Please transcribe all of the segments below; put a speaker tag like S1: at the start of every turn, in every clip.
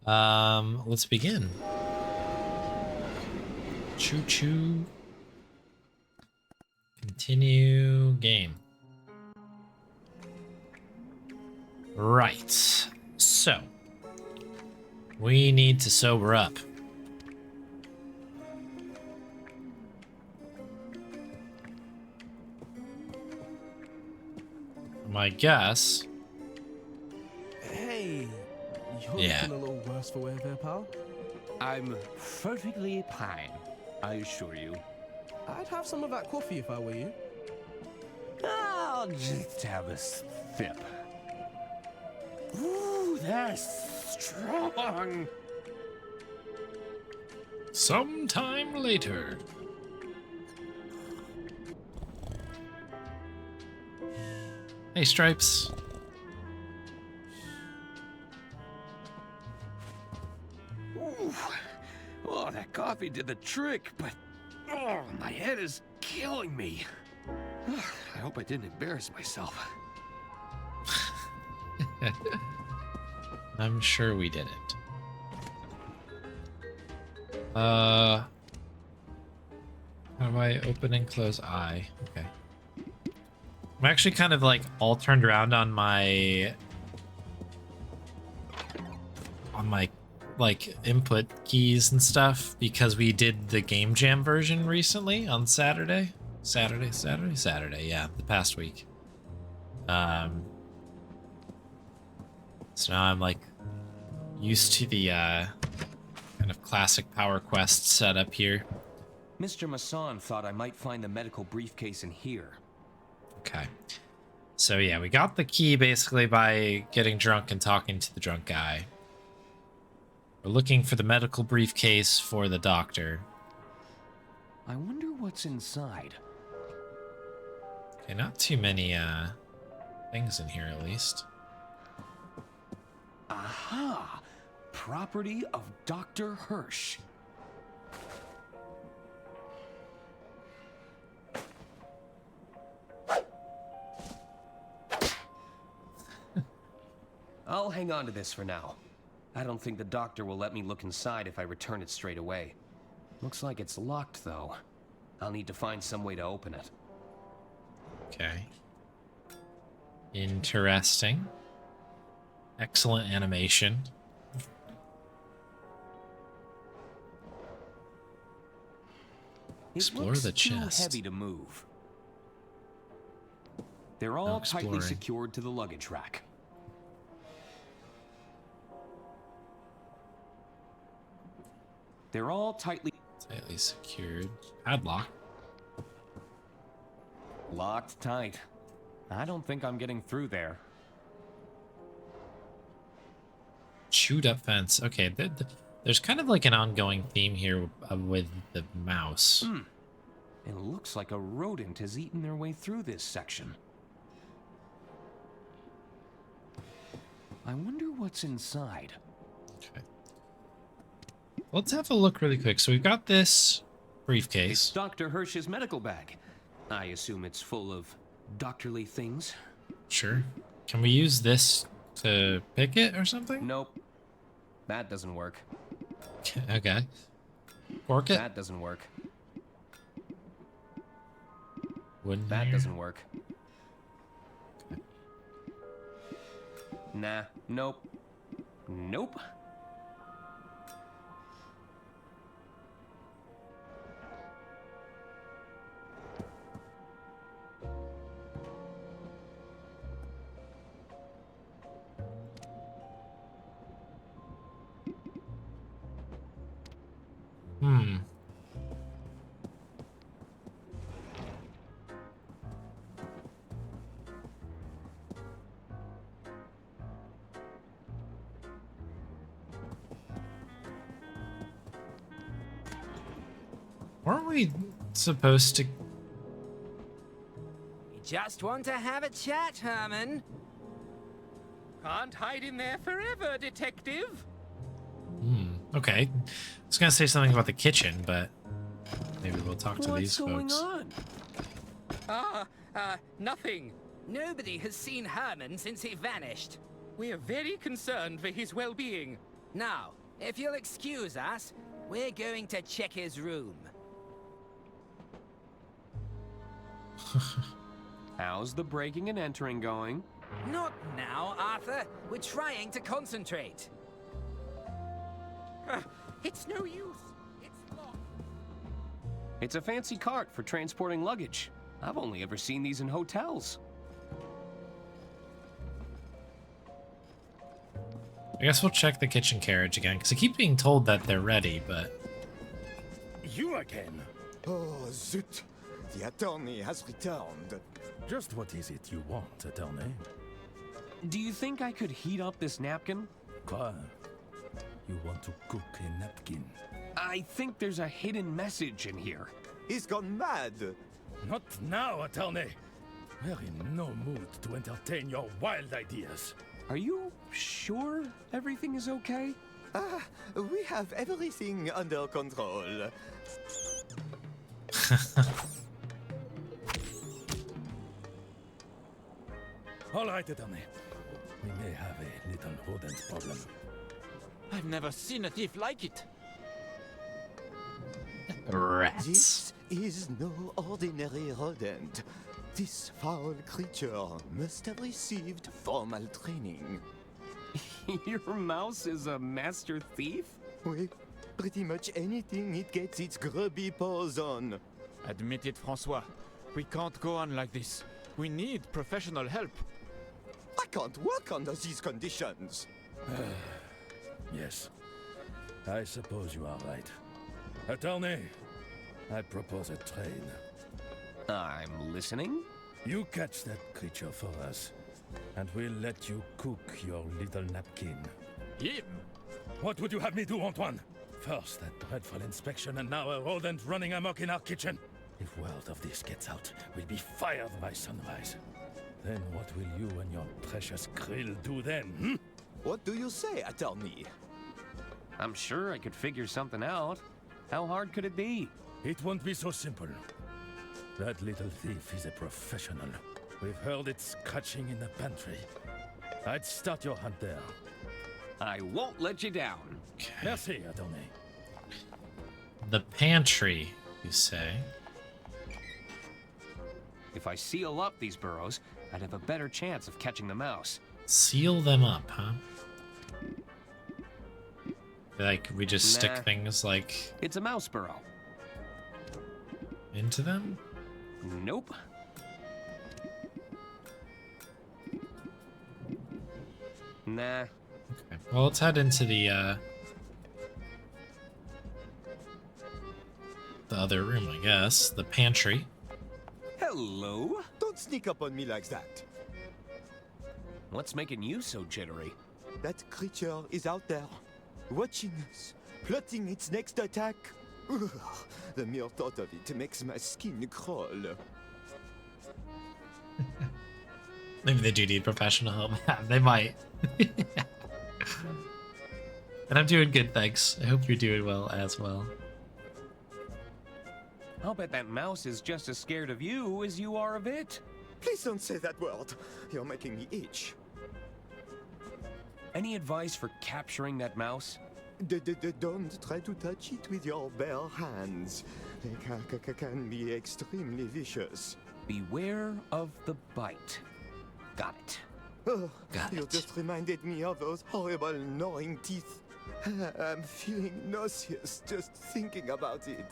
S1: Let's begin. Choo choo. Continue game. Right. So, we need to sober up. My guess.
S2: Hey, you're
S1: Yeah.
S2: looking a little worse for wear there, pal.
S3: I'm perfectly fine, I assure you.
S2: I'd have some of that coffee if I were you.
S3: I'll just have a sip. Ooh, that's strong.
S1: Sometime later. Hey, Stripes.
S3: Ooh, oh, that coffee did the trick, but oh, my head is killing me. I hope I didn't embarrass myself.
S1: I'm sure we didn't. How do I open and close I? Okay. I'm actually kind of like all turned around on my like input keys and stuff because we did the Game Jam version recently on Saturday. Saturday, yeah, the past week. So now I'm like used to the kind of classic Power Quest setup here.
S4: Mr. Masson thought I might find the medical briefcase in here.
S1: Okay. So yeah, we got the key basically by getting drunk and talking to the drunk guy. We're looking for the medical briefcase for the doctor.
S4: I wonder what's inside.
S1: Okay, not too many things in here at least.
S4: Aha! Property of Dr. Hirsch. I'll hang on to this for now. I don't think the doctor will let me look inside if I return it straight away. Looks like it's locked, though. I'll need to find some way to open it.
S1: Okay. Interesting. Excellent animation. Explore
S4: It
S1: the
S4: looks
S1: chest.
S4: too heavy to move. They're all tightly
S1: exploring.
S4: secured to the luggage rack. They're all tightly
S1: Secured. Padlock.
S4: locked tight. I don't think I'm getting through there.
S1: Chewed up fence. Okay, there's kind of like an ongoing theme here with the mouse.
S4: It looks like a rodent has eaten their way through this section. I wonder what's inside.
S1: Okay. Let's have a look really quick. So we've got this briefcase.
S4: It's Dr. Hirsch's medical bag. I assume it's full of doctorly things.
S1: Sure. Can we use this to pick it or something?
S4: Nope. That doesn't work.
S1: Okay. Fork it?
S4: That doesn't work.
S1: Wooden
S4: That
S1: here?
S4: doesn't work. Nah. Nope. Nope.
S1: Weren't we supposed to...
S5: You just want to have a chat, Herman?
S3: Can't hide in there forever, detective.
S1: Okay. I was gonna say something about the kitchen, but maybe we'll talk to these
S4: What's going
S1: folks.
S4: on?
S3: Nothing.
S5: Nobody has seen Herman since he vanished.
S3: We're very concerned for his well-being.
S5: Now, if you'll excuse us, we're going to check his room.
S4: How's the breaking and entering going?
S5: Not now, Arthur. We're trying to concentrate. It's no use. It's locked.
S4: It's a fancy cart for transporting luggage. I've only ever seen these in hotels.
S1: I guess we'll check the kitchen carriage again, because I keep being told that they're ready, but...
S6: You again?
S7: Oh, zut! The attorney has returned.
S6: Just what is it you want, attorney?
S4: Do you think I could heat up this napkin?
S6: Quoi? You want to cook a napkin?
S4: I think there's a hidden message in here.
S7: He's gone mad.
S6: Not now, attorney. We're in no mood to entertain your wild ideas.
S4: Are you sure everything is okay?
S7: We have everything under control.
S6: All right, attorney. We may have a little rodent problem.
S8: I've never seen a thief like it.
S1: Rats.
S7: This is no ordinary rodent. This foul creature must have received formal training.
S4: Your mouse is a master thief?
S7: Oui, pretty much anything it gets its grubby paws on.
S8: Admit it, Francois. We can't go on like this. We need professional help.
S7: I can't work under these conditions.
S6: Yes, I suppose you are right. Attorney, I propose a trade.
S4: I'm listening.
S6: You catch that creature for us, and we'll let you cook your little napkin.
S8: Him?
S6: What would you have me do, Antoine? First, that dreadful inspection, and now a rodent running amok in our kitchen. If word of this gets out, we'll be fired by sunrise. Then what will you and your precious grill do then, hmm?
S7: What do you say, attorney?
S4: I'm sure I could figure something out. How hard could it be?
S6: It won't be so simple. That little thief is a professional. We've heard it scratching in the pantry. I'd start your hunt there.
S4: I won't let you down.
S6: Merci, attorney.
S1: The pantry, you say?
S4: If I seal up these burrows, I'd have a better chance of catching the mouse.
S1: Seal them up, huh? Like, we just
S4: Nah.
S1: stick things, like,
S4: It's a mouse burrow.
S1: into them?
S4: Nope. Nah.
S1: Okay. Well, let's head into the other room, I guess. The pantry.
S4: Hello?
S7: Don't sneak up on me like that.
S4: What's making you so jittery?
S7: That creature is out there, watching us, plotting its next attack. Ugh, the mere thought of it makes my skin crawl.
S1: Maybe they do need professional help. They might. And I'm doing good, thanks. I hope you're doing well as well.
S4: I'll bet that mouse is just as scared of you as you are of it.
S7: Please don't say that word. You're making me itch.
S4: Any advice for capturing that mouse?
S7: Don't try to touch it with your bare hands. They can be extremely vicious.
S4: Beware of the bite. Got it.
S7: Oh,
S1: Got
S7: you
S1: it.
S7: just reminded me of those horrible gnawing teeth. I'm feeling nauseous just thinking about it.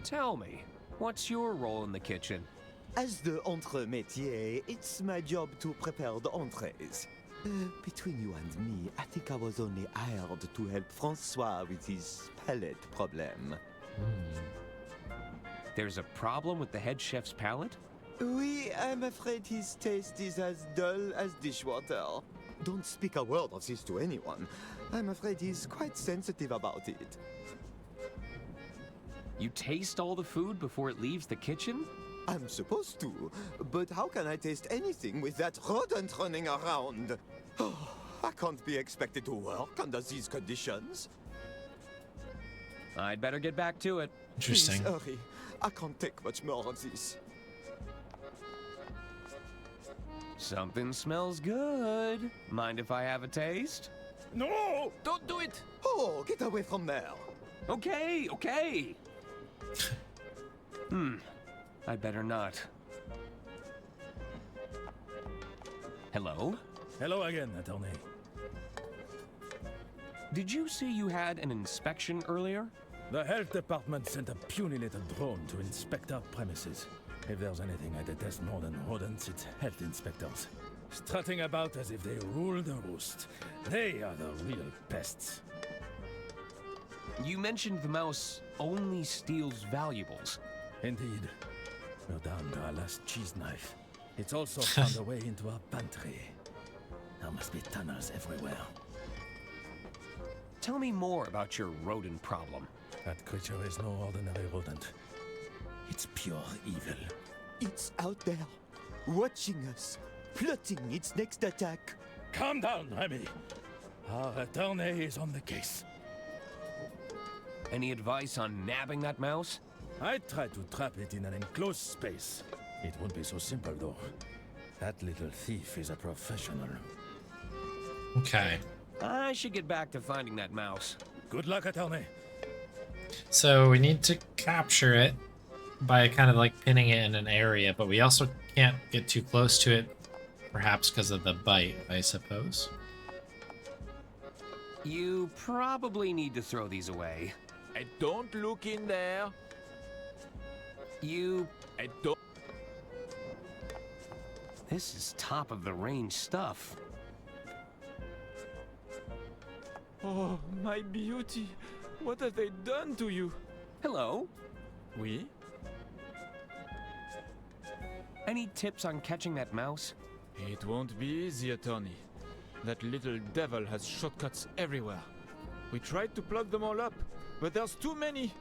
S4: Tell me, what's your role in the kitchen?
S7: As the entremetier, it's my job to prepare the entrees. Between you and me, I think I was only hired to help Francois with his palate problem.
S4: There's a problem with the head chef's palate?
S7: Oui, I'm afraid his taste is as dull as dishwater. Don't speak a word of this to anyone. I'm afraid he's quite sensitive about it.
S4: You taste all the food before it leaves the kitchen?
S7: I'm supposed to, but how can I taste anything with that rodent running around? Oh, I can't be expected to work under these conditions.
S4: I'd better get back to it.
S1: Interesting.
S7: Please hurry. I can't take much more of this.
S4: Something smells good. Mind if I have a taste?
S6: No!
S3: Don't do it!
S7: Oh, get away from there!
S4: Okay, okay. I'd better not. Hello?
S6: Hello again, attorney.
S4: Did you say you had an inspection earlier?
S6: The health department sent a puny little drone to inspect our premises. If there's anything I detest more than rodents, it's health inspectors. Strutting about as if they rule the roost. They are the real pests.
S4: You mentioned the mouse only steals valuables.
S6: Indeed. We're down to our last cheese knife. It's also found a way into our pantry. There must be tunnels everywhere.
S4: Tell me more about your rodent problem.
S6: That creature is no ordinary rodent. It's pure evil.
S7: It's out there, watching us, plotting its next attack.
S6: Calm down, Remy. Our attorney is on the case.
S4: Any advice on nabbing that mouse?
S6: I tried to trap it in an enclosed space. It won't be so simple, though. That little thief is a professional.
S1: Okay.
S4: I should get back to finding that mouse.
S6: Good luck, attorney.
S1: So we need to capture it by kind of like pinning it in an area, but we also can't get too close to it, perhaps because of the bite, I suppose.
S4: You probably need to throw these away.
S8: I don't look in there. I don't.
S4: This is top of the range stuff.
S8: Oh, my beauty. What have they done to you?
S4: Hello?
S8: Oui?
S4: Any tips on catching that mouse?
S8: It won't be easy, attorney. That little devil has shortcuts everywhere. We tried to plug them all up, but there's too many.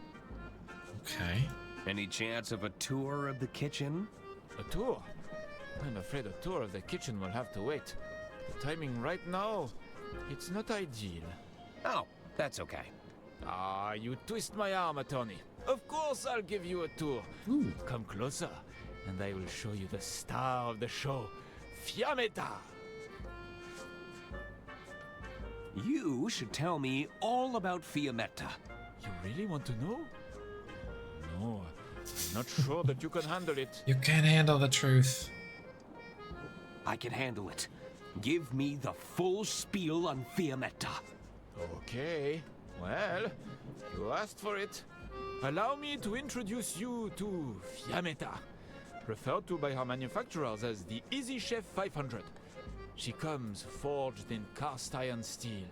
S1: Okay.
S4: Any chance of a tour of the kitchen?
S8: A tour? I'm afraid a tour of the kitchen will have to wait. The timing right now, it's not ideal.
S4: Oh, that's okay.
S8: Ah, you twist my arm, attorney. Of course I'll give you a tour.
S1: Ooh.
S8: Come closer, and I will show you the star of the show, Fiammetta.
S4: You should tell me all about Fiammetta.
S8: You really want to know? No, I'm not sure that you can handle it.
S1: You can't handle the truth.
S4: I can handle it. Give me the full spiel on Fiammetta.
S8: Okay, well, you asked for it. Allow me to introduce you to Fiammetta, referred to by her manufacturers as the Easy Chef 500. She comes forged in cast iron steel.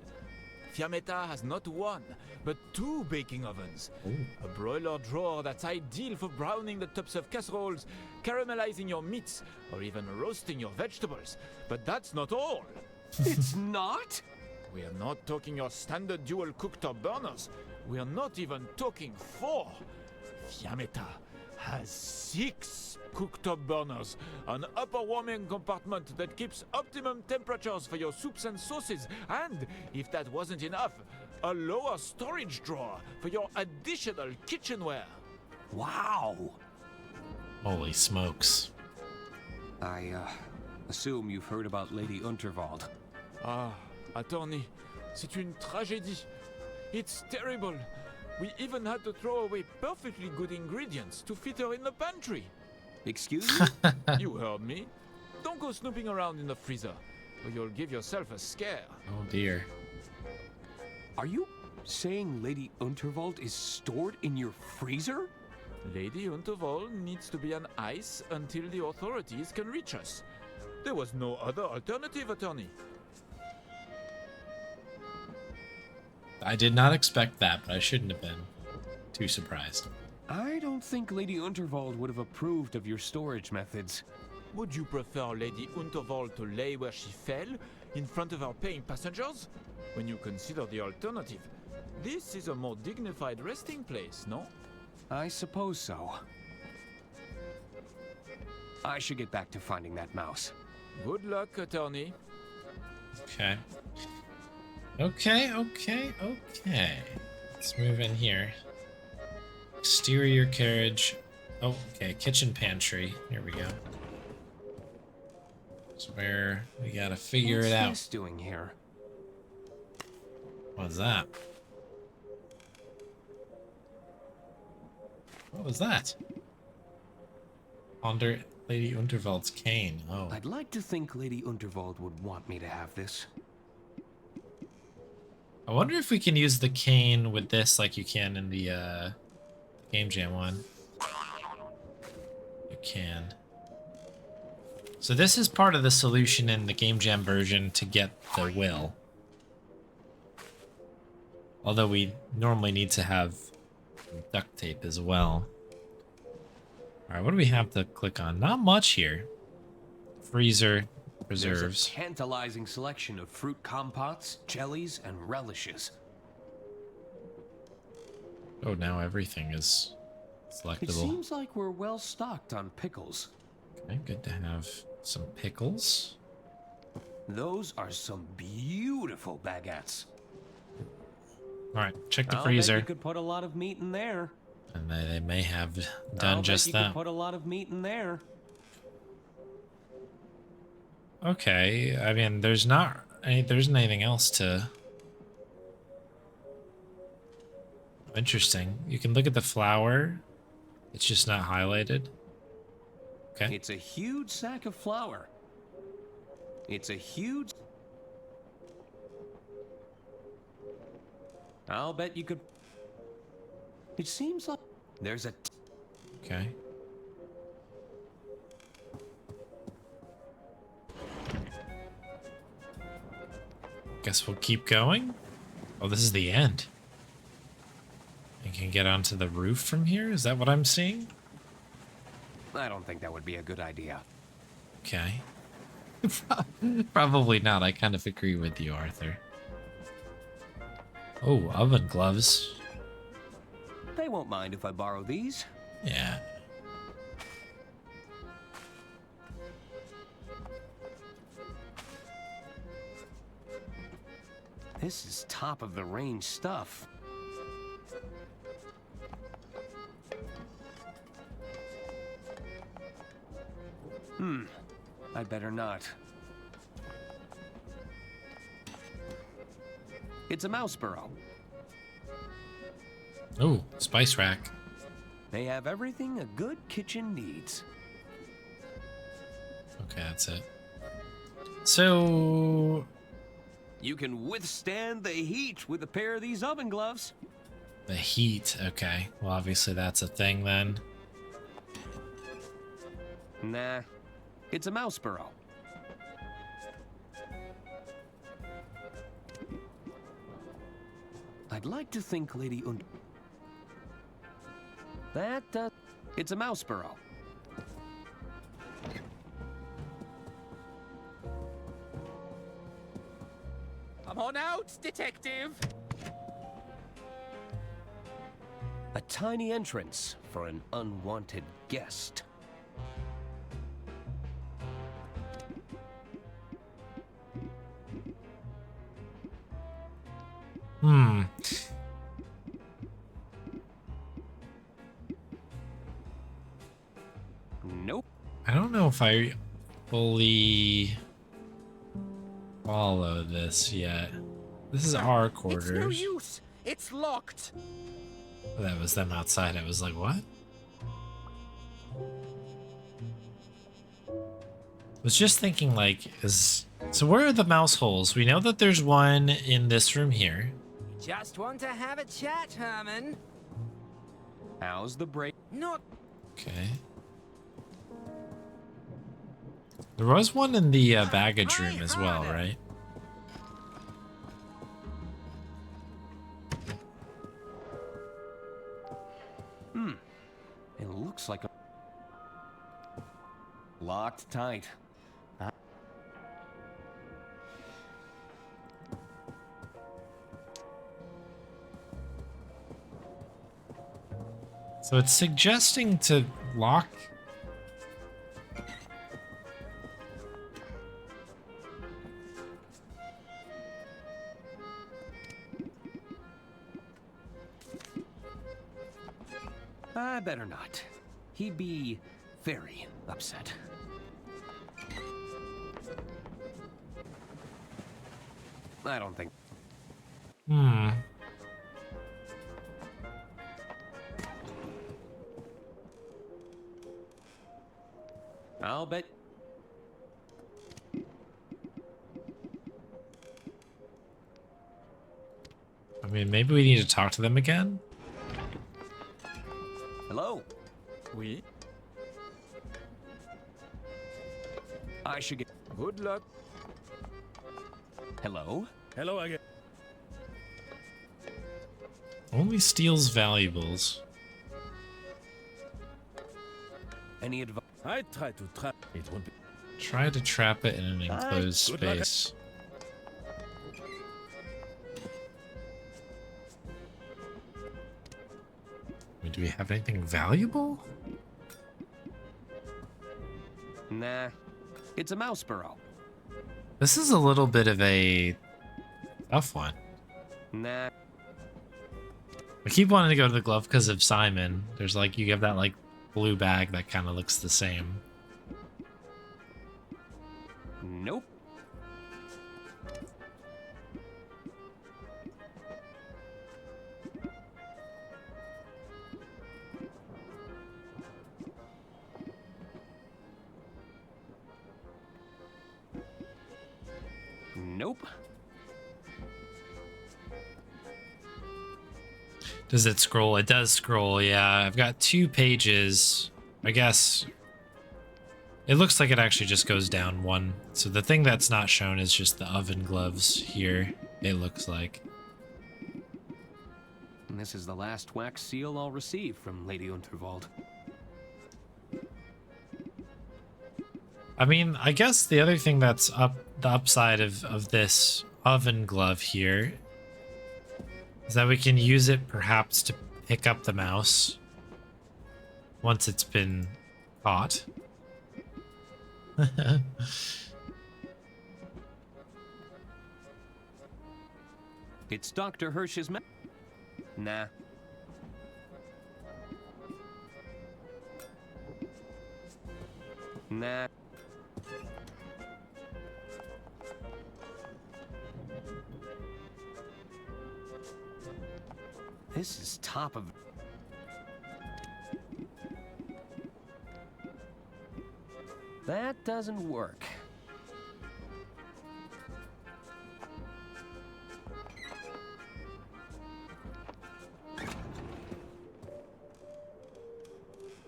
S8: Fiammetta has not one, but two baking ovens.
S1: Ooh.
S8: A broiler drawer that's ideal for browning the tops of casseroles, caramelizing your meats, or even roasting your vegetables. But that's not all.
S4: It's not?
S8: We are not talking your standard dual cooktop burners. We are not even talking 4. Fiammetta has 6 cooktop burners, an upper warming compartment that keeps optimum temperatures for your soups and sauces, and, if that wasn't enough, a lower storage drawer for your additional kitchenware.
S4: Wow.
S1: Holy smokes.
S4: I assume you've heard about Lady Unterwald.
S8: Ah, attorney, c'est une tragédie. It's terrible. We even had to throw away perfectly good ingredients to fit her in the pantry.
S4: Excuse me?
S8: You heard me. Don't go snooping around in the freezer, or you'll give yourself a scare.
S1: Oh dear.
S4: Are you saying Lady Unterwald is stored in your freezer?
S8: Lady Unterwald needs to be on ice until the authorities can reach us. There was no other alternative, attorney.
S1: I did not expect that, but I shouldn't have been too surprised.
S4: I don't think Lady Unterwald would have approved of your storage methods.
S8: Would you prefer Lady Unterwald to lay where she fell, in front of our paying passengers? When you consider the alternative, this is a more dignified resting place, no?
S4: I suppose so. I should get back to finding that mouse.
S8: Good luck, attorney.
S1: Okay. Okay. Let's move in here. Exterior carriage. Oh, okay. Kitchen pantry. Here we go. It's where we gotta figure
S4: What's
S1: it out.
S4: this doing here?
S1: What was that? What was that? Under Lady Unterwald's cane. Oh.
S4: I'd like to think Lady Unterwald would want me to have this.
S1: I wonder if we can use the cane with this like you can in the Game Jam one. You can. So this is part of the solution in the Game Jam version to get the will. Although we normally need to have duct tape as well. Alright, what do we have to click on? Not much here. Freezer, preserves.
S4: There's a tantalizing selection of fruit compotes, jellies, and relishes.
S1: Oh, now everything is selectable.
S4: It seems like we're well stocked on pickles.
S1: Okay, good to have some pickles.
S4: Those are some beautiful baguettes.
S1: Alright, check the
S4: I'll
S1: freezer.
S4: bet you could put a lot of meat in there.
S1: And they may have
S4: I'll
S1: done
S4: bet
S1: just
S4: you
S1: that.
S4: could put a lot of meat in there.
S1: Okay, I mean, there isn't anything else to... Interesting. You can look at the flour. It's just not highlighted. Okay.
S4: It's a huge sack of flour. It's a huge... I'll bet you could... It seems like there's a...
S1: Okay. Guess we'll keep going. Oh, this is the end. You can get onto the roof from here? Is that what I'm seeing?
S4: I don't think that would be a good idea.
S1: Okay. Probably not. I kind of agree with you, Arthur. Oh, oven gloves.
S4: They won't mind if I borrow these.
S1: Yeah.
S4: This is top of the range stuff. I'd better not. It's a mouse burrow.
S1: Oh, spice rack.
S4: They have everything a good kitchen needs.
S1: Okay, that's it. So...
S4: You can withstand the heat with a pair of these oven gloves.
S1: The heat, okay. Well, obviously that's a thing then.
S4: Nah, it's a mouse burrow. I'd like to think Lady it's a mouse burrow.
S5: Come on out, detective!
S4: A tiny entrance for an unwanted guest. Nope.
S1: I don't know if I fully follow this yet. This is our quarters.
S5: It's no use! It's locked!
S1: That was them outside. I was like, what? Was just thinking like, so where are the mouse holes? We know that there's one in this room here.
S5: Just want to have a chat, Herman.
S4: How's the break?
S5: Not...
S1: Okay. There was one in the baggage room as well, right?
S4: It looks like a... Locked tight.
S1: So it's suggesting to lock...
S4: I better not. He'd be very upset. I don't think.
S1: Hmm.
S4: I'll bet.
S1: I mean, maybe we need to talk to them again?
S4: Hello?
S8: Oui.
S4: I should get.
S8: Good luck.
S4: Hello?
S6: Hello again.
S1: Only steals valuables.
S4: Any advice?
S6: I try to trap. It won't be.
S1: Try to trap it in an enclosed
S6: Good luck.
S1: space. I mean, do we have anything valuable?
S4: Nah. It's a mouse burrow.
S1: This is a little bit of a tough one.
S4: Nah.
S1: I keep wanting to go to the glove because of Simon. There's like, you have that like blue bag that kind of looks the same.
S4: Nope. Nope.
S1: Does it scroll? It does scroll, yeah. I've got 2 pages. I guess it looks like it actually just goes down 1. So the thing that's not shown is just the oven gloves here, it looks like.
S4: And this is the last wax seal I'll receive from Lady Unterwald.
S1: I mean, I guess the other thing that's the upside of this oven glove here is that we can use it perhaps to pick up the mouse once it's been caught.
S4: It's Dr. Hirsch's Nah. Nah. This is top of... That doesn't work.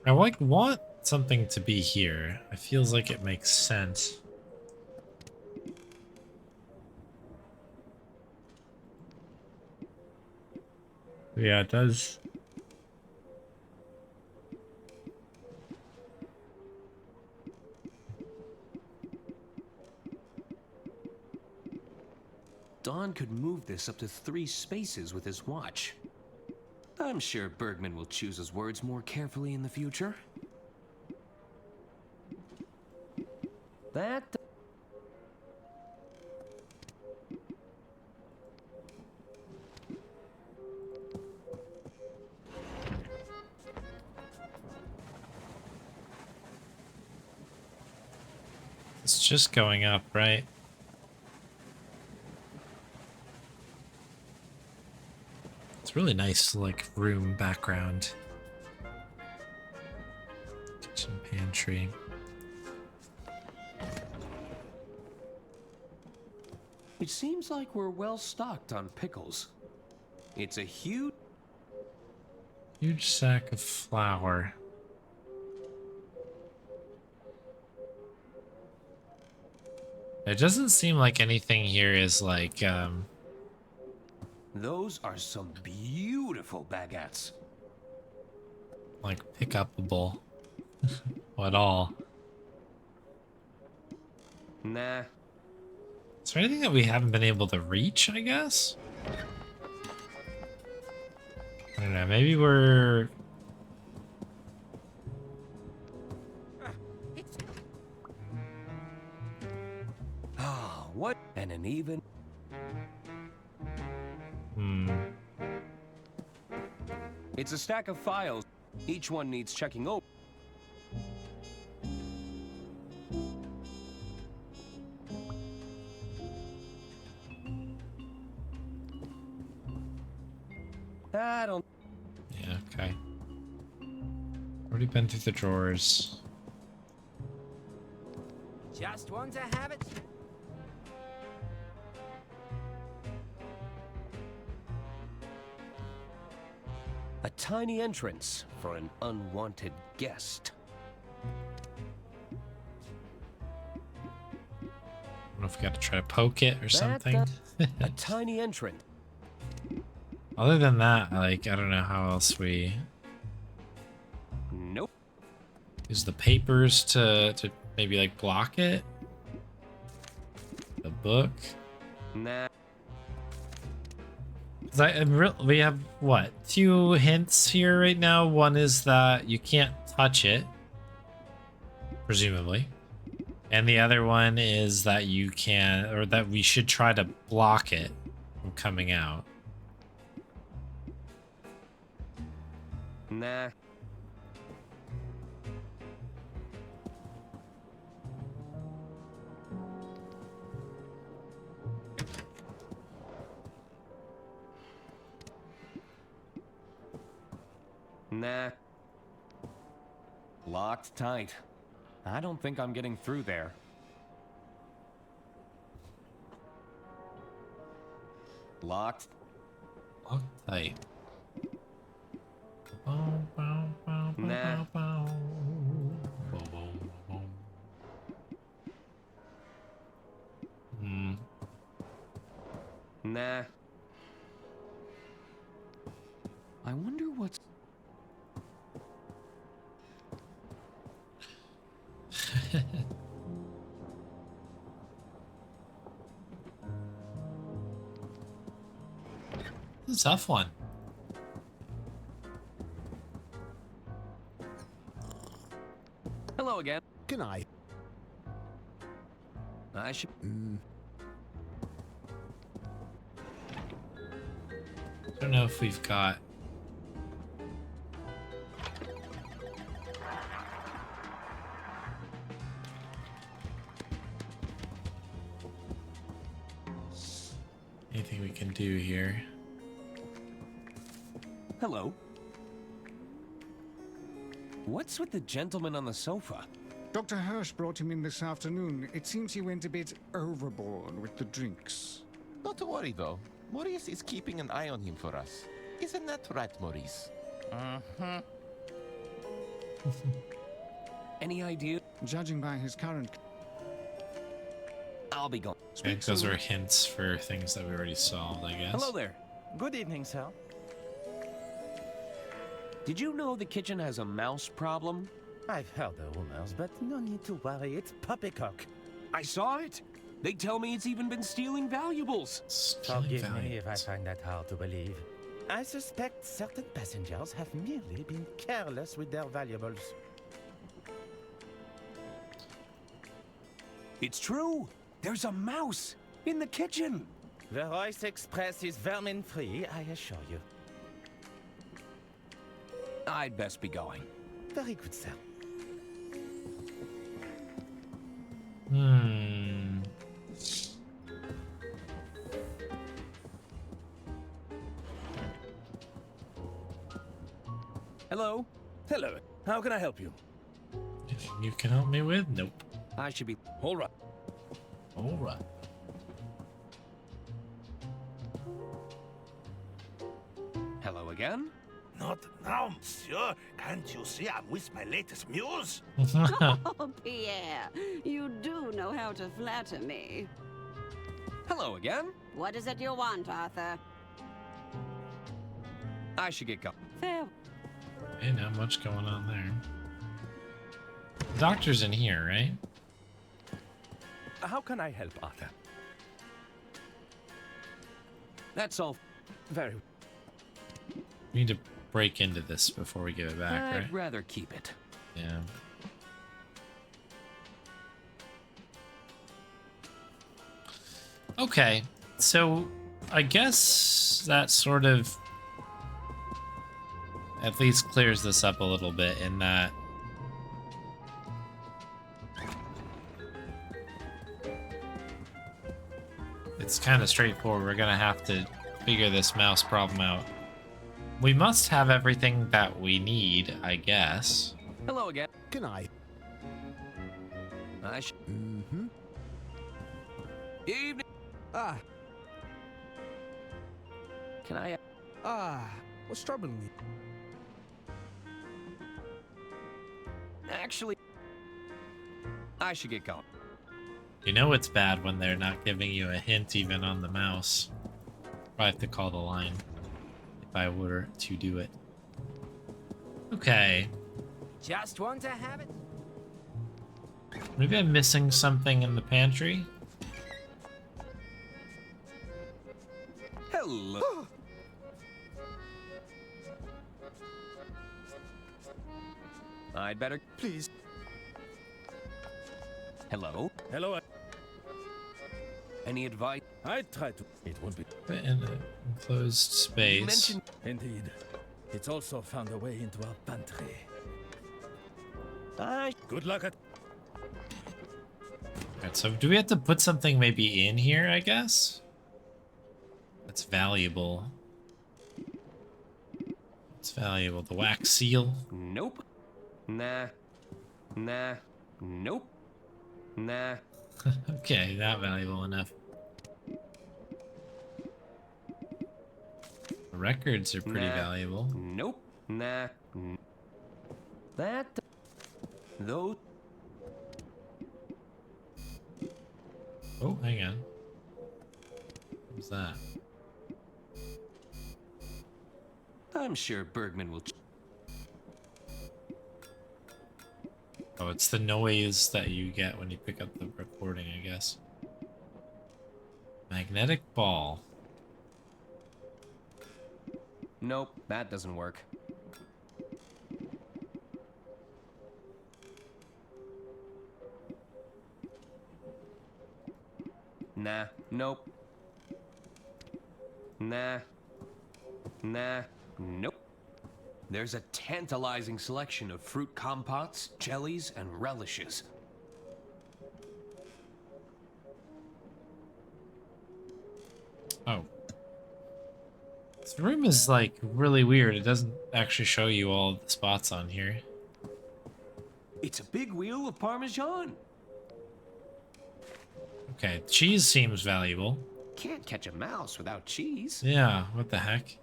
S1: I like want something to be here. It feels like it makes sense. Yeah, it does.
S4: Don could move this up to 3 spaces with his watch. I'm sure Bergman will choose his words more carefully in the future. That...
S1: It's just going up, right? It's really nice, like, room background. Kitchen pantry.
S4: It seems like we're well stocked on pickles. It's a huge
S1: sack of flour. It doesn't seem like anything here is like,
S4: Those are some beautiful baguettes.
S1: like pick-upable at all.
S4: Nah.
S1: Is there anything that we haven't been able to reach, I guess? I don't know, maybe we're...
S4: Ah, what? And an even... It's a stack of files. Each one needs checking over. I don't...
S1: Yeah, okay. Already been through the drawers.
S5: Just want to have it?
S4: A tiny entrance for an unwanted guest.
S1: I don't know if we got to try to poke it or something.
S4: A tiny entrance.
S1: Other than that, like, I don't know how else we
S4: Nope.
S1: use the papers to maybe like block it. The book.
S4: Nah.
S1: 'Cause we have what, 2 hints here right now. One is that you can't touch it, presumably, and the other one is that you can, or that we should try to block it from coming out.
S4: Nah. Nah. Locked tight. I don't think I'm getting through there. Locked.
S1: Lock tight.
S4: Nah.
S1: Hmm.
S4: Nah. I wonder what's...
S1: It's a tough one.
S4: Hello again.
S2: Can I?
S4: I should...
S1: I don't know if we've got... anything we can do here.
S4: Hello. What's with the gentleman on the sofa?
S9: Dr. Hirsch brought him in this afternoon. It seems he went a bit overboard with the drinks.
S10: Not to worry, though. Maurice is keeping an eye on him for us. Isn't that right, Maurice?
S9: Uh-huh.
S4: Any idea?
S9: Judging by his current...
S4: I'll be gone.
S1: I think those are hints for things that we already solved, I guess.
S4: Hello there.
S7: Good evening, sir.
S4: Did you know the kitchen has a mouse problem?
S7: I've heard the rumors, but no need to worry. It's poppycock.
S4: I saw it. They tell me it's even been stealing valuables.
S1: Stealing
S7: Forgive me
S1: valuables.
S7: if I find that hard to believe. I suspect certain passengers have merely been careless with their valuables.
S4: It's true. There's a mouse in the kitchen.
S7: The Royce Express is vermin-free, I assure you.
S4: I'd best be going.
S7: Very good, sir.
S1: Hmm.
S3: Hello? Hello. How can I help you?
S1: Anything you can help me with? Nope.
S4: I should be...
S3: All right.
S1: All right.
S4: Hello again?
S6: Not now, monsieur. Can't you see I'm with my latest muse?
S11: Oh, Pierre, you do know how to flatter me.
S4: Hello again?
S11: What is it you want, Arthur?
S4: I should get going.
S11: Fair.
S1: Ain't not much going on there. The doctor's in here, right?
S3: How can I help, Arthur?
S4: That's all.
S3: Very.
S1: We need to break into this before we give it back,
S4: I'd
S1: right?
S4: rather keep it.
S1: Yeah. Okay, so I guess that sort of at least clears this up a little bit in that it's kind of straightforward. We're gonna have to figure this mouse problem out. we must have everything that we need, I guess.
S4: Hello again.
S2: Can I? Mm-hmm.
S4: Evening.
S2: Ah,
S4: Can I?
S2: what's troubling you?
S4: Actually, I should get going.
S1: You know it's bad when they're not giving you a hint even on the mouse. I have to call the line if I were to do it. Okay.
S5: Just want to have it?
S1: Maybe I'm missing something in the pantry?
S4: Hello. I'd better.
S2: Please.
S4: Hello.
S6: Hello.
S4: Any advice?
S6: I try to. It won't be.
S1: Put in an enclosed space.
S6: Indeed. It's also found a way into our pantry. Good luck at.
S1: Alright, so do we have to put something maybe in here, I guess? That's valuable. It's valuable. The wax seal.
S4: Nope. Nah. Nah. Nope. Nah.
S1: Okay, not valuable enough. The records are pretty valuable.
S4: Nope. Nah. That. Those.
S1: Oh, hang on. What's that?
S4: I'm sure Bergman will.
S1: Oh, it's the noise that you get when you pick up the recording, I guess. Magnetic ball.
S4: Nope, that doesn't work. Nah, nope. Nah. Nah, nope. There's a tantalizing selection of fruit compotes, jellies, and relishes.
S1: Oh. This room is, like, really weird. It doesn't actually show you all the spots on here.
S4: It's a big wheel of Parmesan.
S1: Okay, cheese seems valuable.
S4: Can't catch a mouse without cheese.
S1: Yeah, what the heck?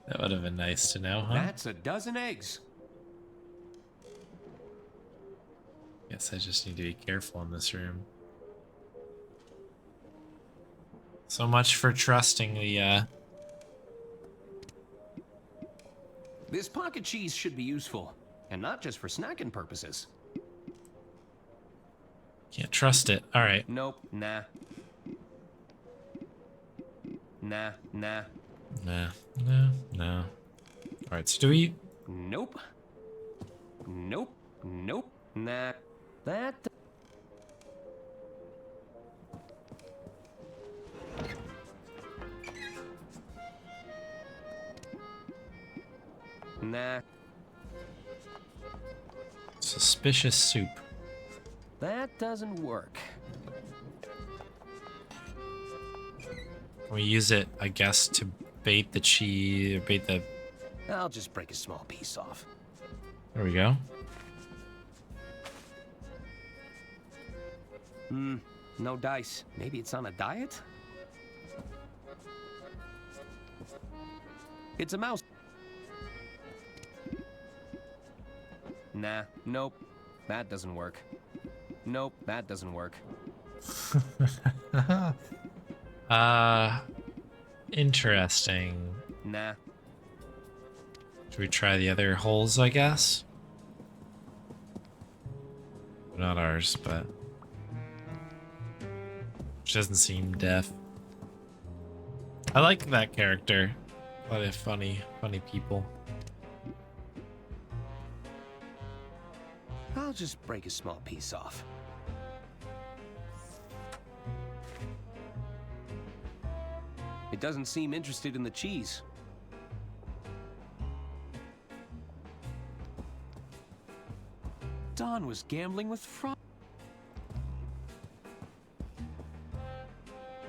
S1: That would have been nice to know, huh?
S4: That's a dozen eggs.
S1: Guess I just need to be careful in this room. So much for trusting the,
S4: This pocket cheese should be useful, and not just for snacking purposes.
S1: Can't trust it. Alright.
S4: Nope, nah. Nah, nah.
S1: Nah, no, no. Alright, so do we...
S4: Nope. Nope, nope, nah. That... Nah.
S1: Suspicious soup.
S4: That doesn't work.
S1: Can we use it, I guess, to bait the cheese, or bait the...
S4: I'll just break a small piece off.
S1: There we go.
S4: No dice. Maybe it's on a diet? It's a mouse. Nah, nope. That doesn't work. Nope, that doesn't work.
S1: Interesting.
S4: Nah.
S1: Should we try the other holes, I guess? Not ours, but... Which doesn't seem deaf. I like that character. A lot of funny people.
S4: I'll just break a small piece off. It doesn't seem interested in the cheese. Don was gambling with fraud.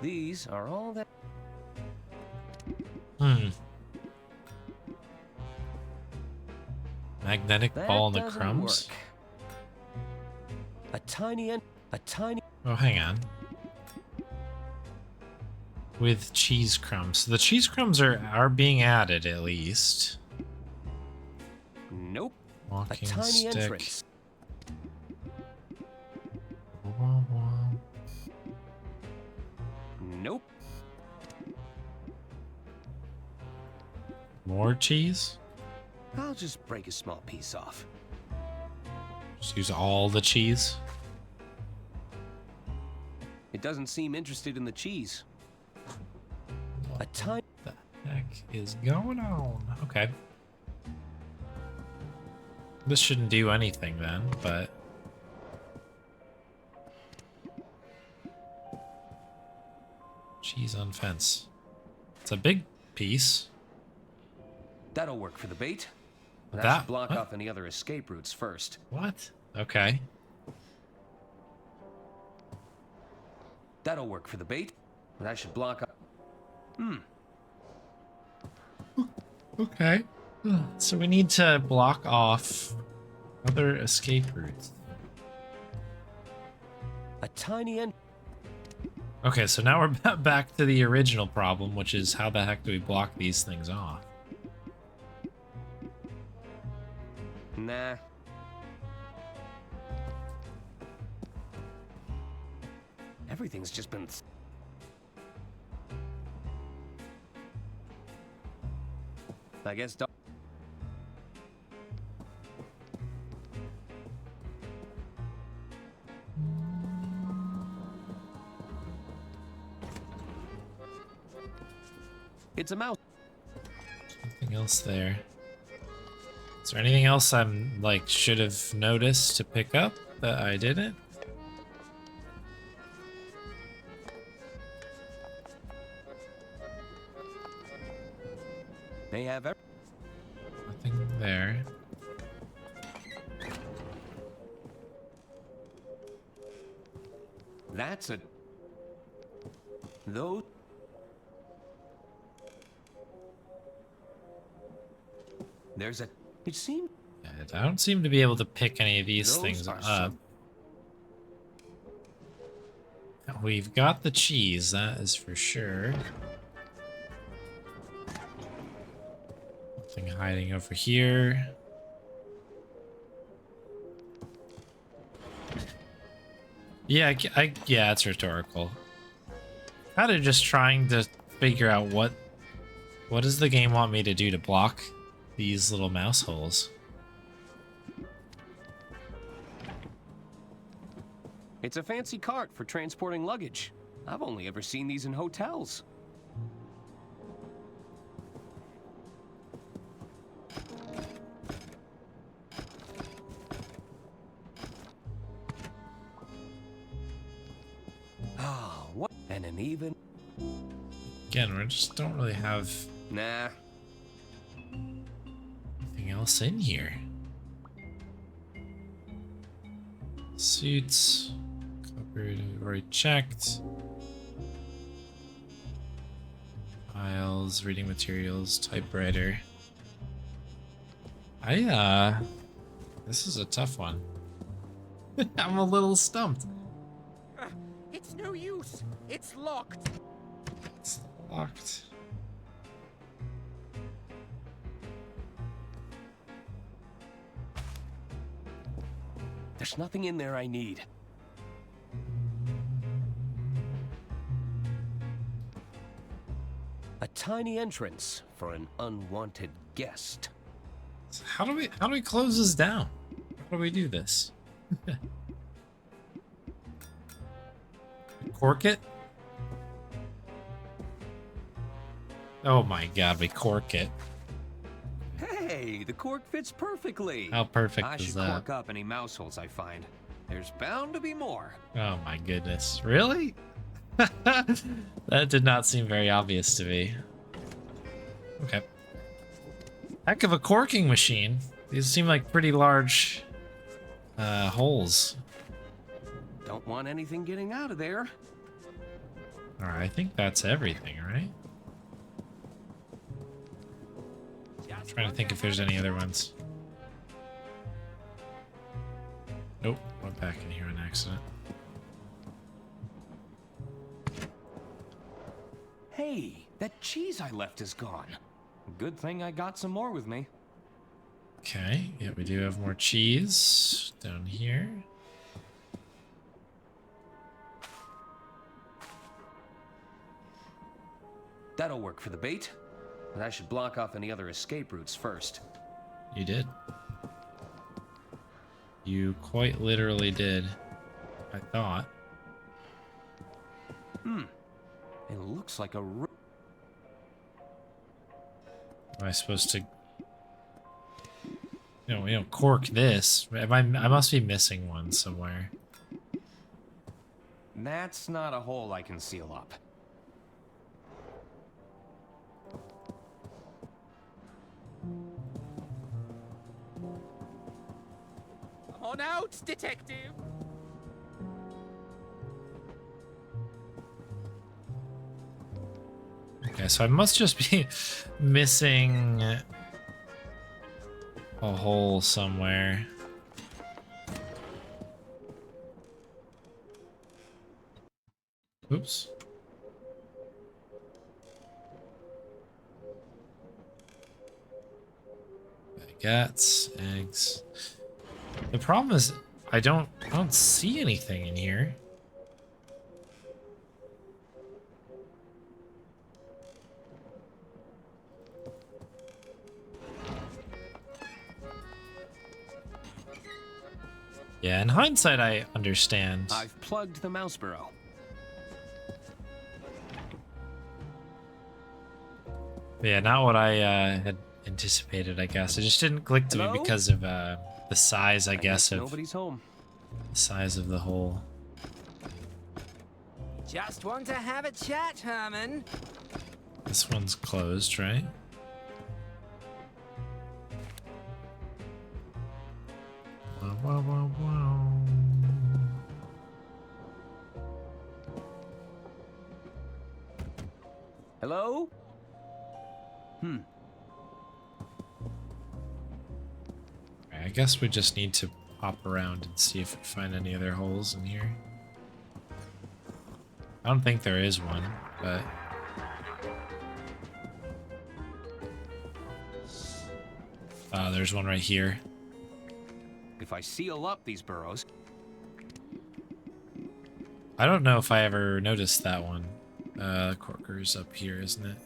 S4: These are all that...
S1: Magnetic
S4: That
S1: ball and the
S4: doesn't
S1: crumbs?
S4: work. A tiny.
S1: Oh, hang on. With cheese crumbs. So the cheese crumbs are being added at least.
S4: Nope.
S1: Walking
S4: a tiny
S1: stick.
S4: entrance. Nope.
S1: More cheese?
S4: I'll just break a small piece off.
S1: Just use all the cheese?
S4: It doesn't seem interested in the cheese. A tiny.
S1: What the heck is going on? Okay. This shouldn't do anything then, but... Cheese on fence. It's a big piece.
S4: That'll work for the bait. But I
S1: That-
S4: should block
S1: what?
S4: off any other escape routes first.
S1: What? Okay.
S4: That'll work for the bait. But I should block up.
S1: Okay. So we need to block off other escape routes.
S4: A tiny end.
S1: Okay, so now we're back to the original problem, which is how the heck do we block these things off?
S4: Nah. Everything's just been. I guess. It's a mouse.
S1: Nothing else there. Is there anything else I'm like should have noticed to pick up that I didn't?
S4: They have
S1: Nothing there.
S4: That's a. Those. There's a. It seems.
S1: I don't seem to be able to pick any of these
S4: Those
S1: things
S4: are
S1: up.
S4: some-
S1: We've got the cheese, that is for sure. Nothing hiding over here. Yeah, yeah, it's rhetorical. Kind of just trying to figure out what does the game want me to do to block these little mouse holes.
S4: It's a fancy cart for transporting luggage. I've only ever seen these in hotels. Ah, what? And an even.
S1: Again, we just don't really have
S4: Nah.
S1: anything else in here. Suits. Cupboard, we've already checked. Files, reading materials, typewriter. This is a tough one. I'm a little stumped.
S5: It's no use. It's locked.
S1: It's locked.
S4: There's nothing in there I need. A tiny entrance for an unwanted guest.
S1: So how do we close this down? How do we do this? Cork it? Oh my god, we cork it.
S4: Hey, the cork fits perfectly.
S1: How perfect
S4: I
S1: is
S4: should
S1: that?
S4: cork up any mouse holes I find. There's bound to be more.
S1: Oh my goodness. Really? That did not seem very obvious to me. Okay. Heck of a corking machine. These seem like pretty large holes.
S4: Don't want anything getting out of there.
S1: Alright, I think that's everything, right? Trying to think if there's any other ones. Nope, went back in here on accident.
S4: Hey, that cheese I left is gone. Good thing I got some more with me.
S1: Okay, yeah, we do have more cheese down here.
S4: That'll work for the bait, but I should block off any other escape routes first.
S1: You did. You quite literally did. I thought.
S4: It looks like a
S1: Am I supposed to, cork this? I must be missing one somewhere.
S4: That's not a hole I can seal up.
S5: Come on out, detective.
S1: Okay, so I must just be missing a hole somewhere. Oops. Baguettes, eggs. The problem is I don't see anything in here. Yeah, in hindsight, I understand.
S4: I've plugged the mouse burrow.
S1: Yeah, not what I had anticipated, I guess. It just didn't click to me
S4: Hello?
S1: because of the size, I guess, of
S4: nobody's home.
S1: the size of the hole.
S5: Just want to have a chat, Herman.
S1: This one's closed, right? Wow, wow, wow, wow.
S4: Hello?
S1: I guess we just need to hop around and see if we find any other holes in here. I don't think there is one, but... there's one right here.
S4: If I seal up these burrows...
S1: I don't know if I ever noticed that one. Corker's up here, isn't it?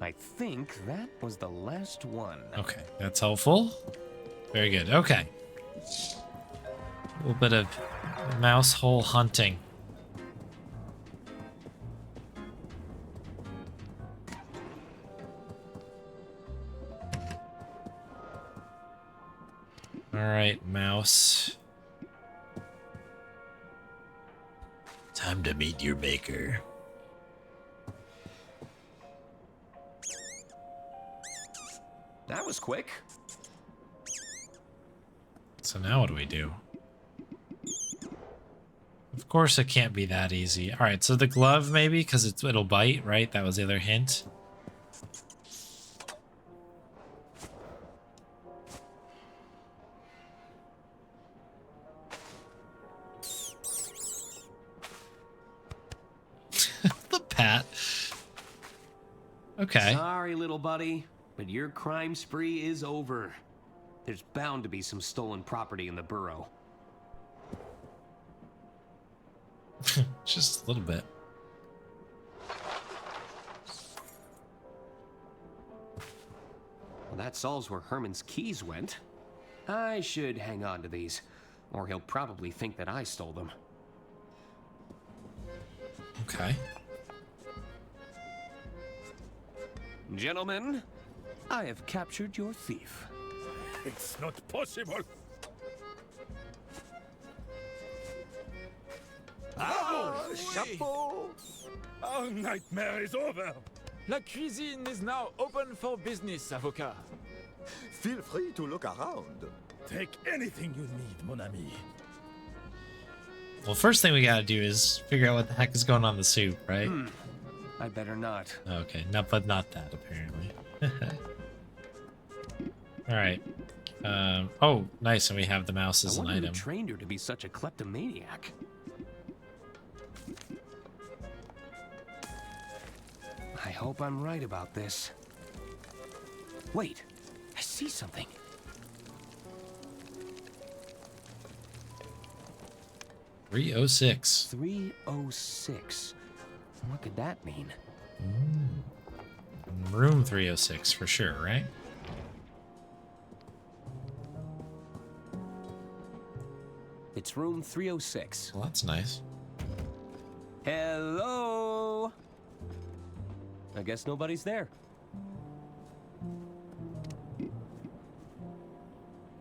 S4: I think that was the last one.
S1: Okay, that's helpful. Very good. Okay. A little bit of mouse hole hunting. All right, mouse. Time to meet your maker.
S4: That was quick.
S1: So now what do we do? Of course it can't be that easy. All right, so the glove maybe, because it'll bite, right? That was the other hint. The pat. Okay.
S4: Sorry, little buddy, but your crime spree is over. There's bound to be some stolen property in the burrow.
S1: Just a little bit.
S4: Well, that solves where Herman's keys went. I should hang on to these, or he'll probably think that I stole them.
S1: Okay.
S4: Gentlemen, I have captured your thief.
S6: It's not possible.
S8: Chapeau!
S6: Our nightmare is over.
S8: La cuisine is now open for business, avocat.
S7: Feel free to look around.
S6: Take anything you need, mon ami.
S1: Well, first thing we gotta do is figure out what the heck is going on in the soup, right?
S4: I better not.
S1: Okay, no, but not that apparently. All right. Oh, nice, and we have the mouse as
S4: I
S1: an
S4: wonder who
S1: item.
S4: trained her to be such a kleptomaniac. I hope I'm right about this. Wait, I see something.
S1: .306.
S4: 306. What could that mean?
S1: Room 306 for sure, right?
S4: It's room 306.
S1: Well, that's nice.
S4: Hello? I guess nobody's there.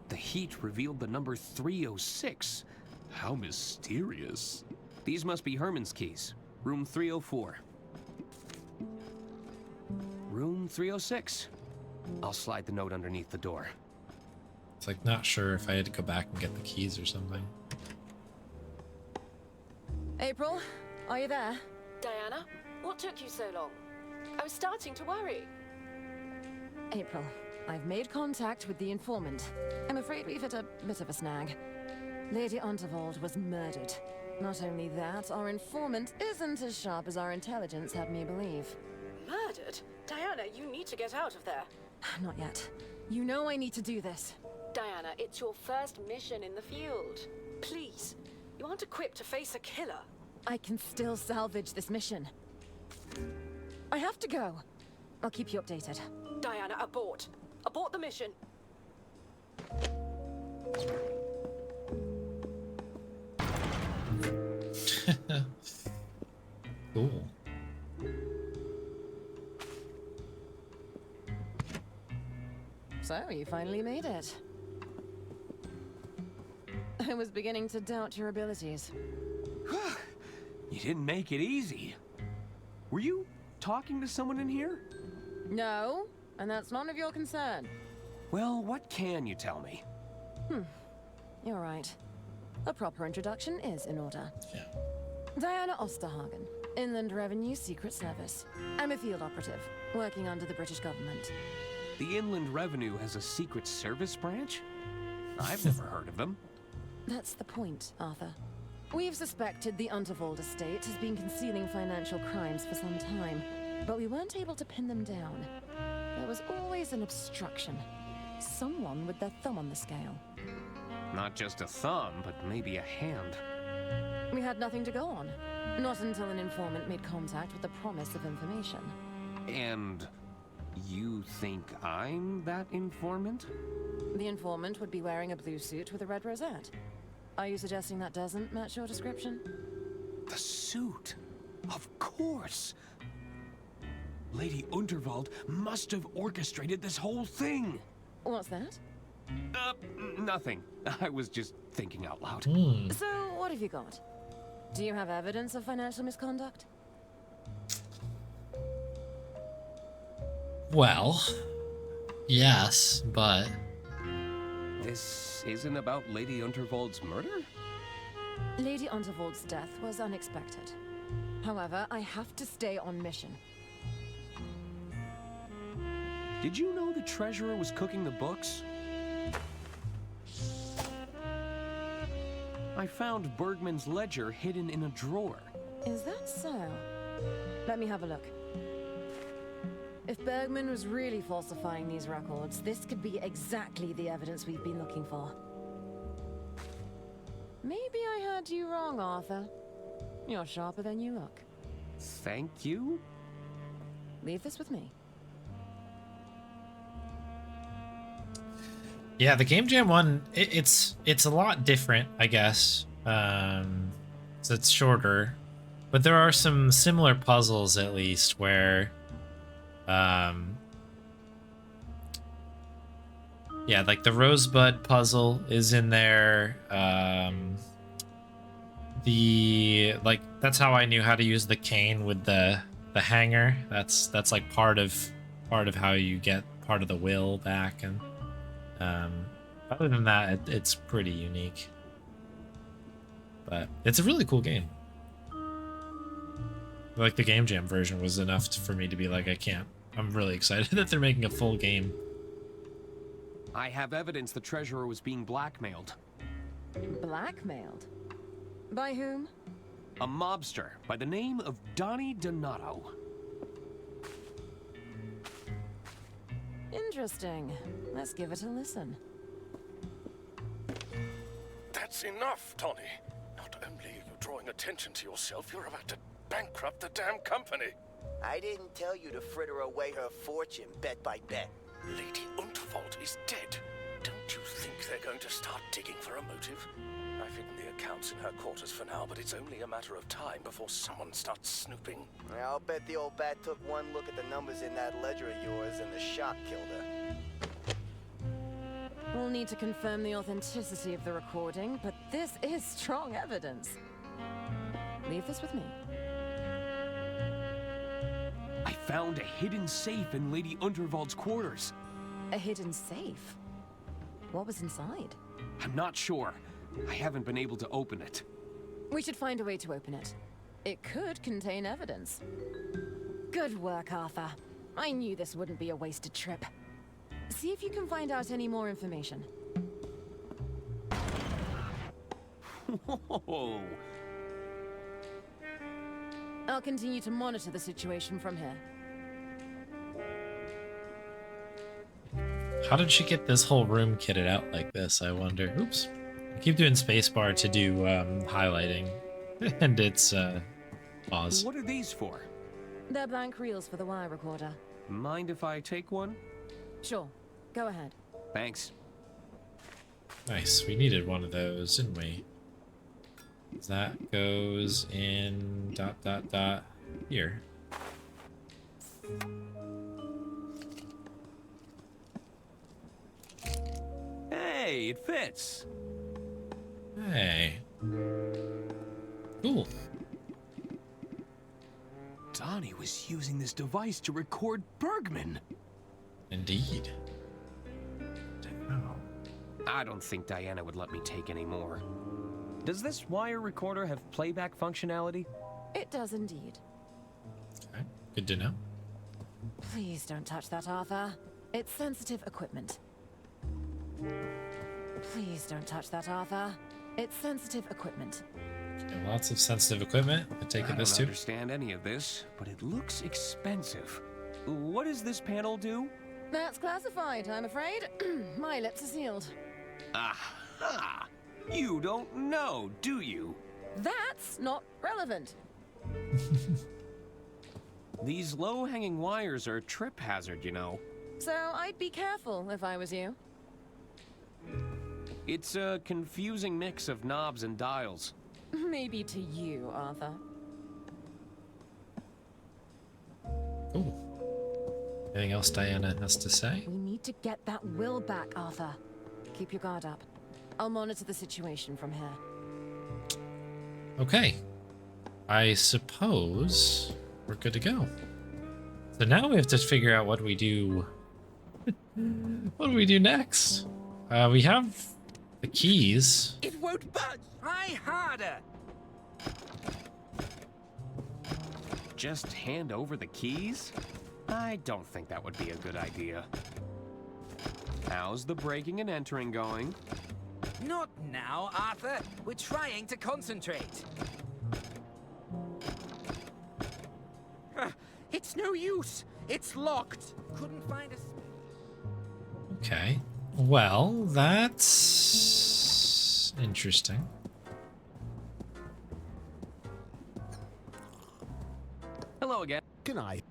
S4: The heat revealed the number 306. How mysterious. These must be Herman's keys. Room 304. Room 306. I'll slide the note underneath the door.
S1: It's like not sure if I had to go back and get the keys or something.
S12: April, are you there?
S13: Diana, what took you so long? I was starting to worry.
S12: April, I've made contact with the informant. I'm afraid we've hit a bit of a snag. Lady Unterwald was murdered. Not only that, our informant isn't as sharp as our intelligence had me believe.
S13: Murdered? Diana, you need to get out of there.
S12: Not yet. You know I need to do this.
S13: Diana, it's your first mission in the field. Please, you aren't equipped to face a killer.
S12: I can still salvage this mission. I have to go. I'll keep you updated.
S13: Diana, abort. Abort the mission.
S1: Cool.
S12: So, you finally made it. I was beginning to doubt your abilities.
S4: You didn't make it easy. Were you talking to someone in here?
S12: No, and that's none of your concern.
S4: Well, what can you tell me?
S12: You're right. A proper introduction is in order.
S1: Yeah.
S12: Diana Osterhagen, Inland Revenue Secret Service. I'm a field operative, working under the British government.
S4: The Inland Revenue has a Secret Service branch? I've never heard of them.
S12: That's the point, Arthur. We've suspected the Unterwald estate has been concealing financial crimes for some time, but we weren't able to pin them down. There was always an obstruction. Someone with their thumb on the scale.
S4: Not just a thumb, but maybe a hand.
S12: We had nothing to go on. Not until an informant made contact with the promise of information.
S4: And you think I'm that informant?
S12: The informant would be wearing a blue suit with a red rosette. Are you suggesting that doesn't match your description?
S4: The suit? Of course! Lady Unterwald must have orchestrated this whole thing!
S12: What's that?
S4: Nothing. I was just thinking out loud.
S12: So, what have you got? Do you have evidence of financial misconduct?
S1: Well, yes, but...
S4: This isn't about Lady Unterwald's murder?
S12: Lady Unterwald's death was unexpected. However, I have to stay on mission.
S4: Did you know the treasurer was cooking the books? I found Bergman's ledger hidden in a drawer.
S12: Is that so? Let me have a look. If Bergman was really falsifying these records, this could be exactly the evidence we've been looking for. Maybe I heard you wrong, Arthur. You're sharper than you look.
S4: Thank you?
S12: Leave this with me.
S1: Yeah, the Game Jam one, it's a lot different, I guess. So it's shorter, but there are some similar puzzles at least where, yeah, like the Rosebud puzzle is in there. That's how I knew how to use the cane with the hanger. That's like part of how you get part of the will back. And other than that, it's pretty unique. But it's a really cool game. Like the Game Jam version was enough for me to be like, I can't. I'm really excited that they're making a full game.
S4: I have evidence the treasurer was being blackmailed.
S12: Blackmailed? By whom?
S4: A mobster by the name of Donnie Donato.
S12: Interesting. Let's give it a listen.
S6: That's enough, Tony. Not only are you drawing attention to yourself, you're about to bankrupt the damn company.
S14: I didn't tell you to fritter away her fortune bet by bet.
S6: Lady Unterwald is dead. Don't you think they're going to start digging for a motive? I've hidden the accounts in her quarters for now, but it's only a matter of time before someone starts snooping.
S14: I'll bet the old bat took one look at the numbers in that ledger of yours and the shock killed her.
S12: We'll need to confirm the authenticity of the recording, but this is strong evidence. Leave this with me.
S4: I found a hidden safe in Lady Unterwald's quarters.
S12: A hidden safe? What was inside?
S4: I'm not sure. I haven't been able to open it.
S12: We should find a way to open it. It could contain evidence. Good work, Arthur. I knew this wouldn't be a wasted trip. See if you can find out any more information.
S4: Whoa.
S12: I'll continue to monitor the situation from here.
S1: How did she get this whole room kitted out like this, I wonder? Oops. I keep doing spacebar to do highlighting. And it's pause.
S4: What are these for?
S12: They're blank reels for the wire recorder.
S4: Mind if I take one?
S12: Sure. Go ahead.
S4: Thanks.
S1: Nice. We needed one of those, didn't we? That goes in ... here.
S4: Hey, it fits.
S1: Hey. Cool.
S4: Donnie was using this device to record Bergman.
S1: Indeed.
S4: I don't think Diana would let me take any more. Does this wire recorder have playback functionality?
S12: It does indeed.
S1: Okay. Good to know.
S12: Please don't touch that, Arthur. It's sensitive equipment. Please don't touch that, Arthur. It's sensitive equipment.
S1: Okay, lots of sensitive equipment. I take it this
S4: I
S1: too.
S4: don't understand any of this, but it looks expensive. What does this panel do?
S12: That's classified, I'm afraid. My lips are sealed.
S4: Aha! You don't know, do you?
S12: That's not relevant.
S4: These low-hanging wires are a trip hazard, you know.
S12: So I'd be careful if I was you.
S4: It's a confusing mix of knobs and dials.
S12: Maybe to you, Arthur.
S1: Cool. Anything else Diana has to say?
S12: We need to get that will back, Arthur. Keep your guard up. I'll monitor the situation from here.
S1: Okay. I suppose we're good to go. So now we have to figure out what we do. What do we do next? We have the keys.
S5: It won't budge! Try harder!
S4: Just hand over the keys? I don't think that would be a good idea. How's the breaking and entering going?
S5: Not now, Arthur. We're trying to concentrate. It's no use. It's locked. Couldn't find a...
S1: Okay. Well, that's interesting.
S4: Hello again.
S2: Good night.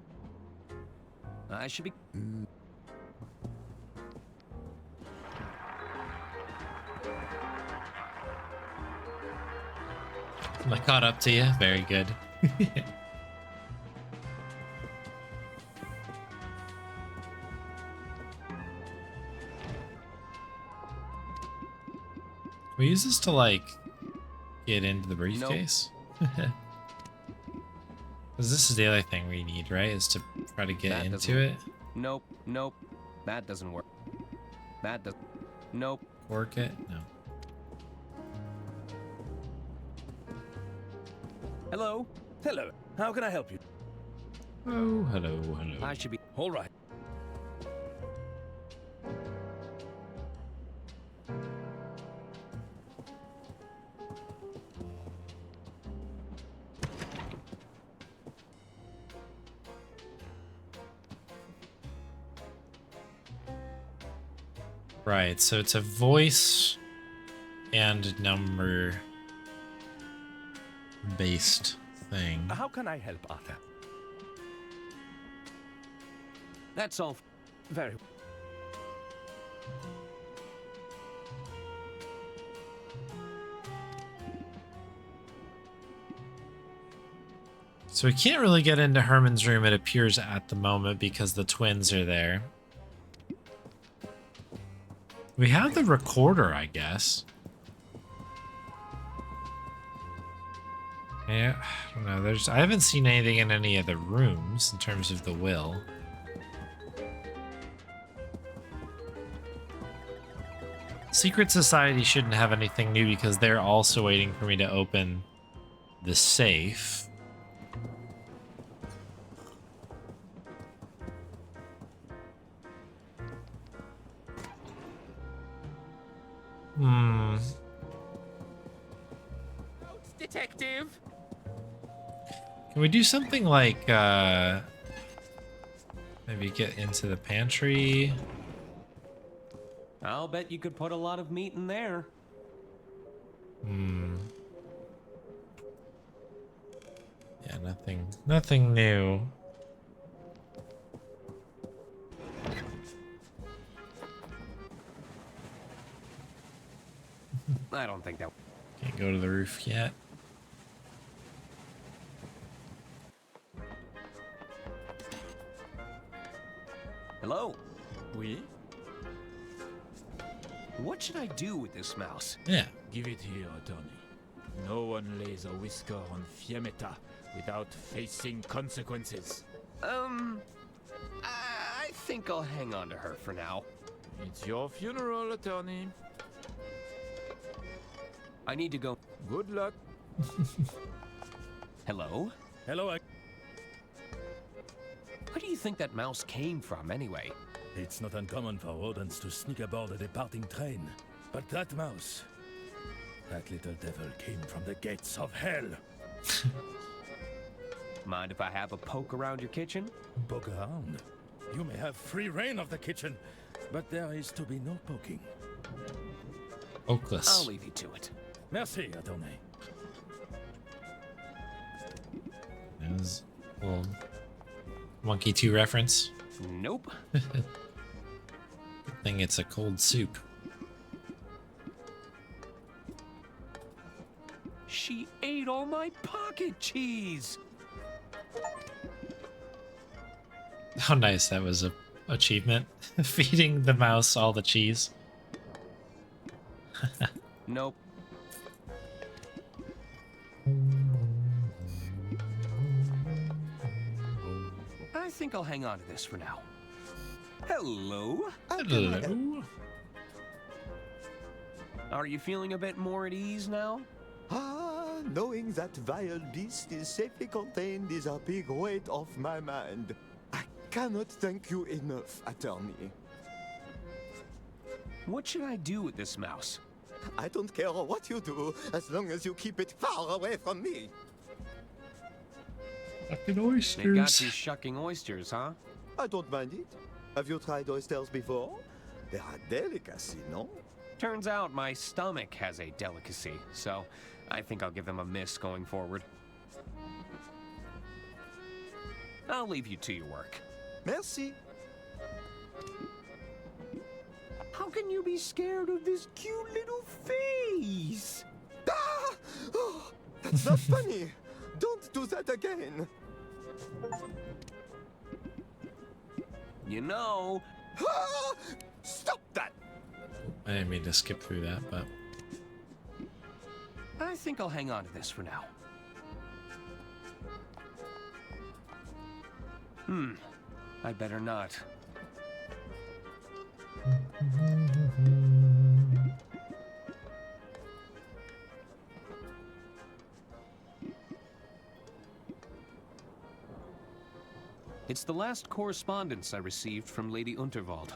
S4: I should be...
S1: Am I caught up to you? Very good. We use this to, like, get into the briefcase? Because this is the other thing we need, right? Is to try to get
S4: That
S1: into
S4: doesn't-
S1: it.
S4: Nope, nope. That doesn't work. That does... Nope.
S1: Work it? No.
S4: Hello?
S6: Hello. How can I help you?
S1: Oh, hello, hello.
S3: I should be...
S6: All right.
S1: Right, so it's a voice and number based thing.
S6: How can I help, Arthur?
S3: That's all.
S6: Very.
S1: So we can't really get into Herman's room, it appears, at the moment because the twins are there. We have the recorder, I guess. Yeah, I don't know. I haven't seen anything in any of the rooms in terms of the will. Secret Society shouldn't have anything new because they're also waiting for me to open the safe.
S10: Detective.
S1: Can we do something like, maybe get into the pantry?
S4: I'll bet you could put a lot of meat in there.
S1: Yeah, nothing new.
S4: I don't think that...
S1: Can't go to the roof yet.
S4: Hello?
S8: Oui?
S4: What should I do with this mouse?
S1: Yeah.
S8: Give it here, attorney. No one lays a whisker on Fiammetta without facing consequences.
S4: I think I'll hang on to her for now.
S8: It's your funeral, attorney.
S4: I need to go.
S8: Good luck.
S4: Hello?
S6: Hello.
S4: Where do you think that mouse came from, anyway?
S6: It's not uncommon for rodents to sneak aboard a departing train. But that mouse, that little devil came from the gates of hell.
S4: Mind if I have a poke around your kitchen?
S6: Poke around. You may have free reign of the kitchen, but there is to be no poking.
S1: Oakless.
S4: I'll leave you to it.
S6: Merci, attorney.
S1: There's a little Monkey 2 reference.
S4: Nope.
S1: Good thing it's a cold soup.
S4: She ate all my pocket cheese!
S1: How nice that was a achievement. Feeding the mouse all the cheese.
S4: Nope. I think I'll hang on to this for now. Hello?
S1: Hello.
S4: Are you feeling a bit more at ease now?
S7: Ah, knowing that vile beast is safely contained is a big weight off my mind. I cannot thank you enough, attorney.
S4: What should I do with this mouse?
S7: I don't care what you do, as long as you keep it far away from me.
S1: Fucking
S4: They got
S1: oysters.
S4: you shucking oysters, huh?
S7: I don't mind it. Have you tried oysters before? They are a delicacy, no?
S4: Turns out my stomach has a delicacy, so I think I'll give them a miss going forward. I'll leave you to your work.
S7: Merci.
S4: How can you be scared of this cute little face?
S7: Ah! Oh, that's not funny. Don't do that again.
S4: You know...
S7: Ah! Stop that!
S1: I didn't mean to skip through that, but...
S4: I think I'll hang on to this for now. I'd better not. It's the last correspondence I received from Lady Unterwald.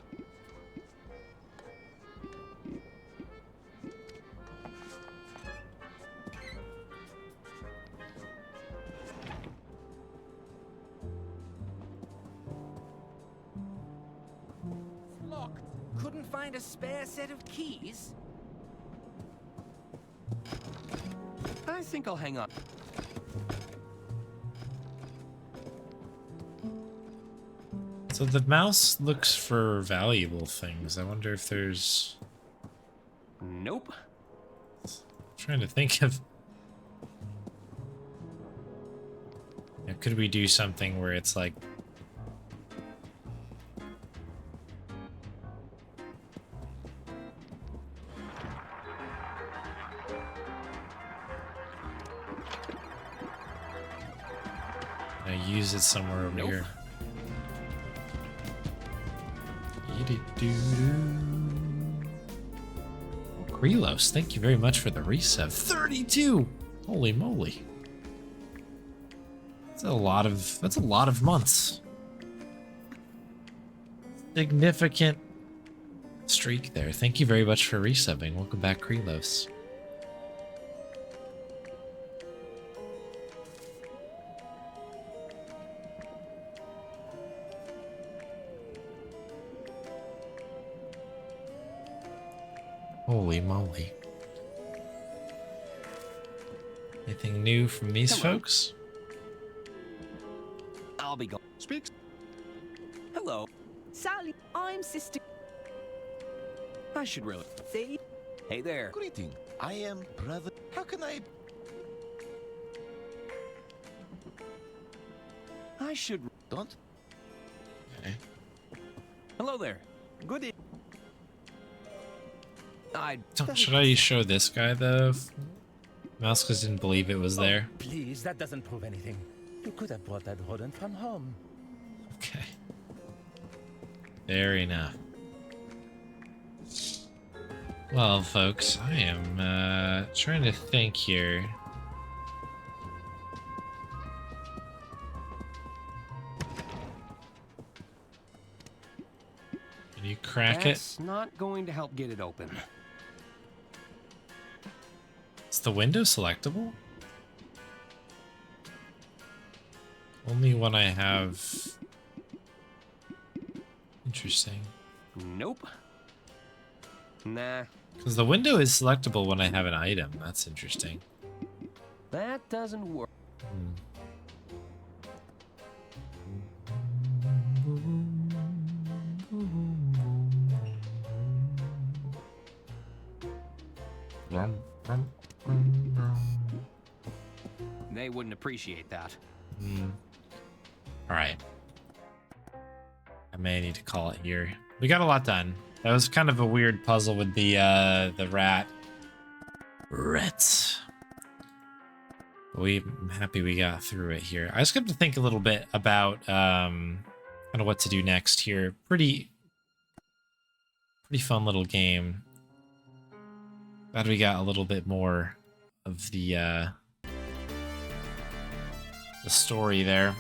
S5: Locked. Couldn't find a spare set of keys?
S4: I think I'll hang on.
S1: So the mouse looks for valuable things. I wonder if there's...
S4: Nope.
S1: I'm trying to think of... Yeah, could we do something where it's like... I use it somewhere over here. Krelos, thank you very much for the resub. 32! Holy moly. That's a lot of months. Significant streak there. Thank you very much for resubbing. Welcome back, Krelos. Holy moly. Anything new from these folks?
S4: I'll be going.
S2: Speaks.
S4: Hello.
S11: Sally, I'm Sister.
S4: I should really.
S11: See?
S4: Hey there.
S10: Greeting. I am brother. How can I?
S4: I should.
S10: Don't.
S1: Okay.
S4: Hello there. Good evening.
S1: Should I show this guy the mouse because didn't believe it was there?
S6: Please, that doesn't prove anything. You could have brought that rodent from home.
S1: Okay. Fair enough. Well, folks, I am trying to think here. Can you crack it?
S4: That's not going to help get it open.
S1: Is the window selectable? Only when I have... Interesting.
S4: Nope. Nah.
S1: Because the window is selectable when I have an item. That's interesting.
S4: That doesn't work. They wouldn't appreciate that.
S1: Alright. I may need to call it here. We got a lot done. That was kind of a weird puzzle with the rats. I'm happy we got through it here. I just got to think a little bit about kind of what to do next here. Pretty fun little game. Glad we got a little bit more of the story there.